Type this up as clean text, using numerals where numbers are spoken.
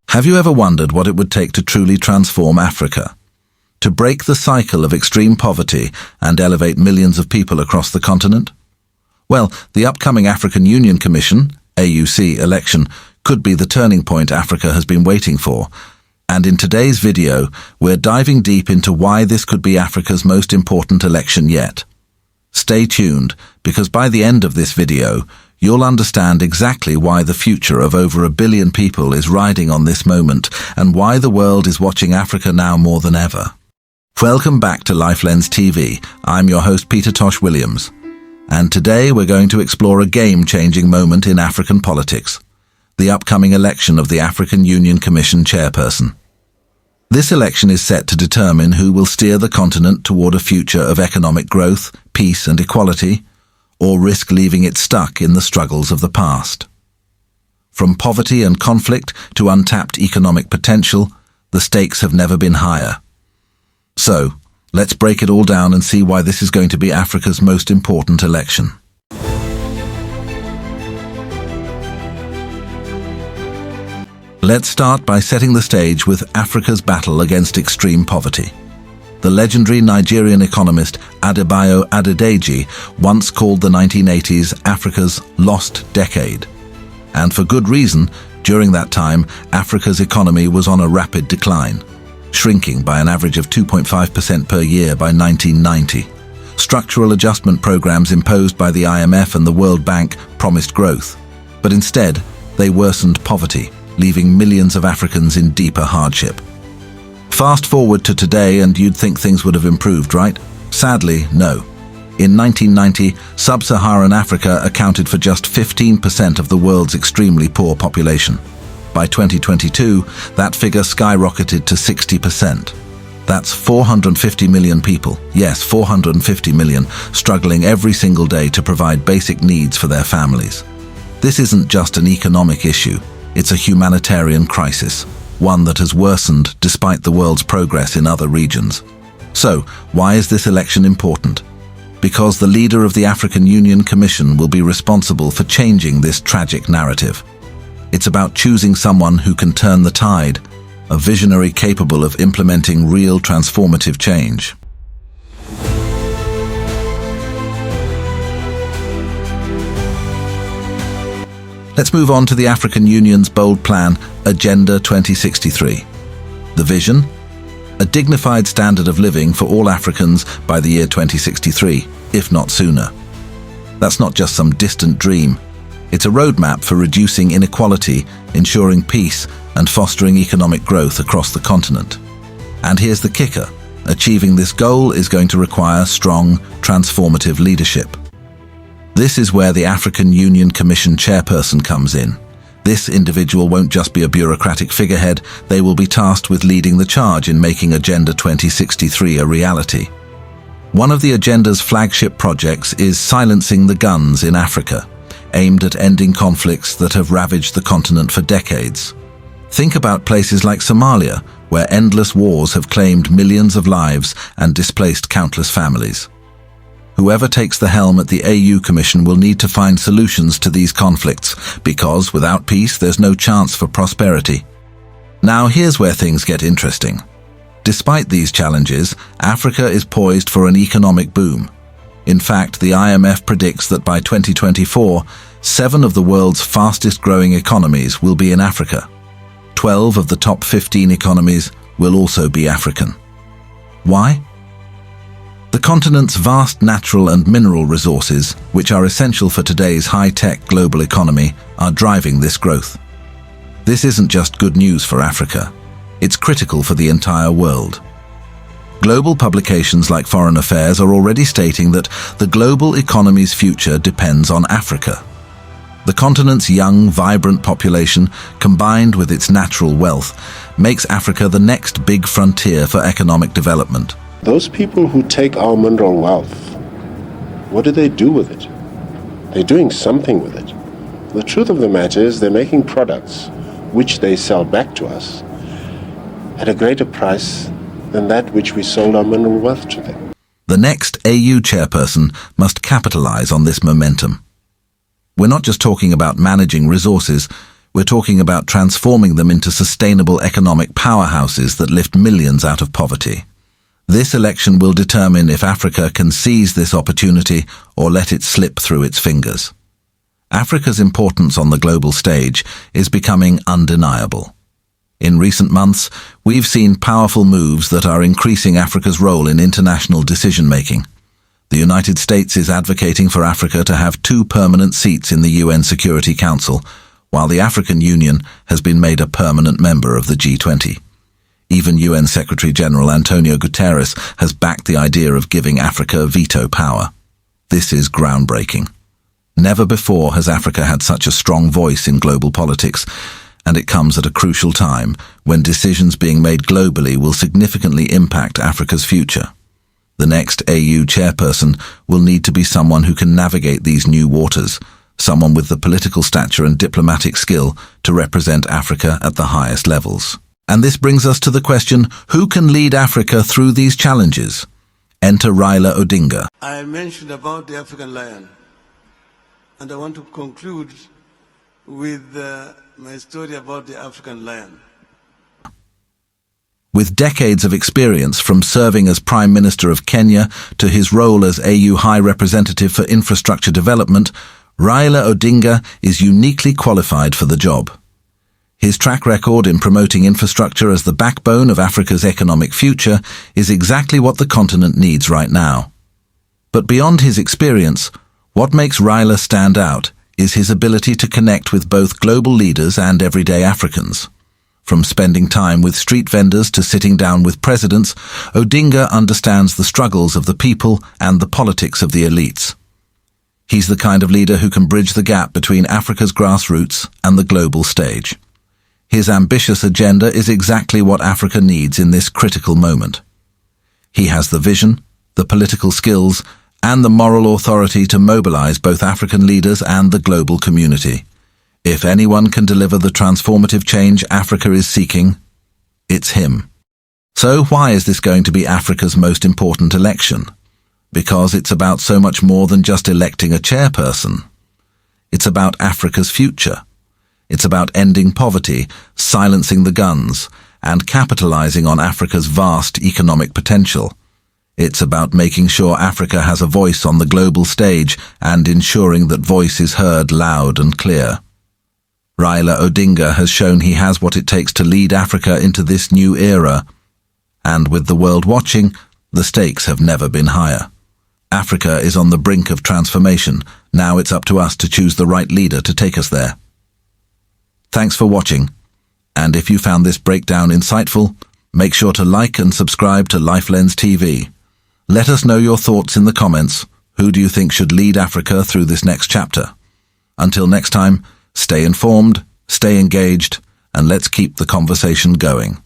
Have you ever wondered what it would take to truly transform Africa? To break the cycle of extreme poverty and elevate millions of people across the continent? Well, the upcoming African Union Commission, AUC, election could be the turning point Africa has been waiting for. And in today's video, we're diving deep into why this could be Africa's most important election yet. Stay tuned, because by the end of this video, you'll understand exactly why the future of over 1 billion people is riding on this moment and why the world is watching Africa now more than ever. Welcome back to Lifelens TV. I'm your host Peter Tosh Williams. And today we're going to explore a game-changing moment in African politics, the upcoming election of the African Union Commission chairperson. This election is set to determine who will steer the continent toward a future of economic growth, peace and equality, or risk leaving it stuck in the struggles of the past. From poverty and conflict to untapped economic potential, the stakes have never been higher. So, let's break it all down and see why this is going to be Africa's most important election. Let's start by setting the stage with Africa's battle against extreme poverty. The legendary Nigerian economist Adebayo Adedeji once called the 1980s Africa's lost decade. And for good reason. During that time, Africa's economy was on a rapid decline, shrinking by an average of 2.5% per year by 1990. Structural adjustment programs imposed by the IMF and the World Bank promised growth, but instead they worsened poverty, leaving millions of Africans in deeper hardship. Fast forward to today and you'd think things would have improved, right? Sadly, no. In 1990, sub-Saharan Africa accounted for just 15% of the world's extremely poor population. By 2022, that figure skyrocketed to 60%. That's 450 million people, yes, 450 million, struggling every single day to provide basic needs for their families. This isn't just an economic issue, it's a humanitarian crisis, one that has worsened despite the world's progress in other regions. So, why is this election important? Because the leader of the African Union Commission will be responsible for changing this tragic narrative. It's about choosing someone who can turn the tide, a visionary capable of implementing real transformative change. Let's move on to the African Union's bold plan, Agenda 2063. The vision? A dignified standard of living for all Africans by the year 2063, if not sooner. That's not just some distant dream. It's a roadmap for reducing inequality, ensuring peace, and fostering economic growth across the continent. And here's the kicker. Achieving this goal is going to require strong, transformative leadership. This is where the African Union Commission chairperson comes in. This individual won't just be a bureaucratic figurehead, they will be tasked with leading the charge in making Agenda 2063 a reality. One of the agenda's flagship projects is silencing the guns in Africa, aimed at ending conflicts that have ravaged the continent for decades. Think about places like Somalia, where endless wars have claimed millions of lives and displaced countless families. Whoever takes the helm at the AU Commission will need to find solutions to these conflicts, because without peace there's no chance for prosperity. Now here's where things get interesting. Despite these challenges, Africa is poised for an economic boom. In fact, the IMF predicts that by 2024, 7 of the world's fastest growing economies will be in Africa. 12 of the top 15 economies will also be African. Why? The continent's vast natural and mineral resources, which are essential for today's high-tech global economy, are driving this growth. This isn't just good news for Africa. It's critical for the entire world. Global publications like Foreign Affairs are already stating that the global economy's future depends on Africa. The continent's young, vibrant population, combined with its natural wealth, makes Africa the next big frontier for economic development. Those people who take our mineral wealth, what do they do with it? They're doing something with it. The truth of the matter is they're making products which they sell back to us at a greater price than that which we sold our mineral wealth to them. The next AU chairperson must capitalize on this momentum. We're not just talking about managing resources, We're talking about transforming them into sustainable economic powerhouses that lift millions out of poverty. This election will determine if Africa can seize this opportunity or let it slip through its fingers. Africa's importance on the global stage is becoming undeniable. In recent months, we've seen powerful moves that are increasing Africa's role in international decision-making. The United States is advocating for Africa to have 2 permanent seats in the UN Security Council, while the African Union has been made a permanent member of the G20. Even UN Secretary-General Antonio Guterres has backed the idea of giving Africa veto power. This is groundbreaking. Never before has Africa had such a strong voice in global politics, and it comes at a crucial time when decisions being made globally will significantly impact Africa's future. The next AU chairperson will need to be someone who can navigate these new waters, someone with the political stature and diplomatic skill to represent Africa at the highest levels. And this brings us to the question, who can lead Africa through these challenges? Enter Raila Odinga. I mentioned about the African lion, and I want to conclude with my story about the African lion. With decades of experience from serving as Prime Minister of Kenya to his role as AU High Representative for Infrastructure Development, Raila Odinga is uniquely qualified for the job. His track record in promoting infrastructure as the backbone of Africa's economic future is exactly what the continent needs right now. But beyond his experience, what makes Raila stand out is his ability to connect with both global leaders and everyday Africans. From spending time with street vendors to sitting down with presidents, Odinga understands the struggles of the people and the politics of the elites. He's the kind of leader who can bridge the gap between Africa's grassroots and the global stage. His ambitious agenda is exactly what Africa needs in this critical moment. He has the vision, the political skills, and the moral authority to mobilize both African leaders and the global community. If anyone can deliver the transformative change Africa is seeking, it's him. So why is this going to be Africa's most important election? Because it's about so much more than just electing a chairperson. It's about Africa's future. It's about ending poverty, silencing the guns, and capitalizing on Africa's vast economic potential. It's about making sure Africa has a voice on the global stage and ensuring that voice is heard loud and clear. Raila Odinga has shown he has what it takes to lead Africa into this new era. And with the world watching, the stakes have never been higher. Africa is on the brink of transformation. Now it's up to us to choose the right leader to take us there. Thanks for watching. And if you found this breakdown insightful, make sure to like and subscribe to LifeLens TV. Let us know your thoughts in the comments. Who do you think should lead Africa through this next chapter? Until next time, stay informed, stay engaged, and let's keep the conversation going.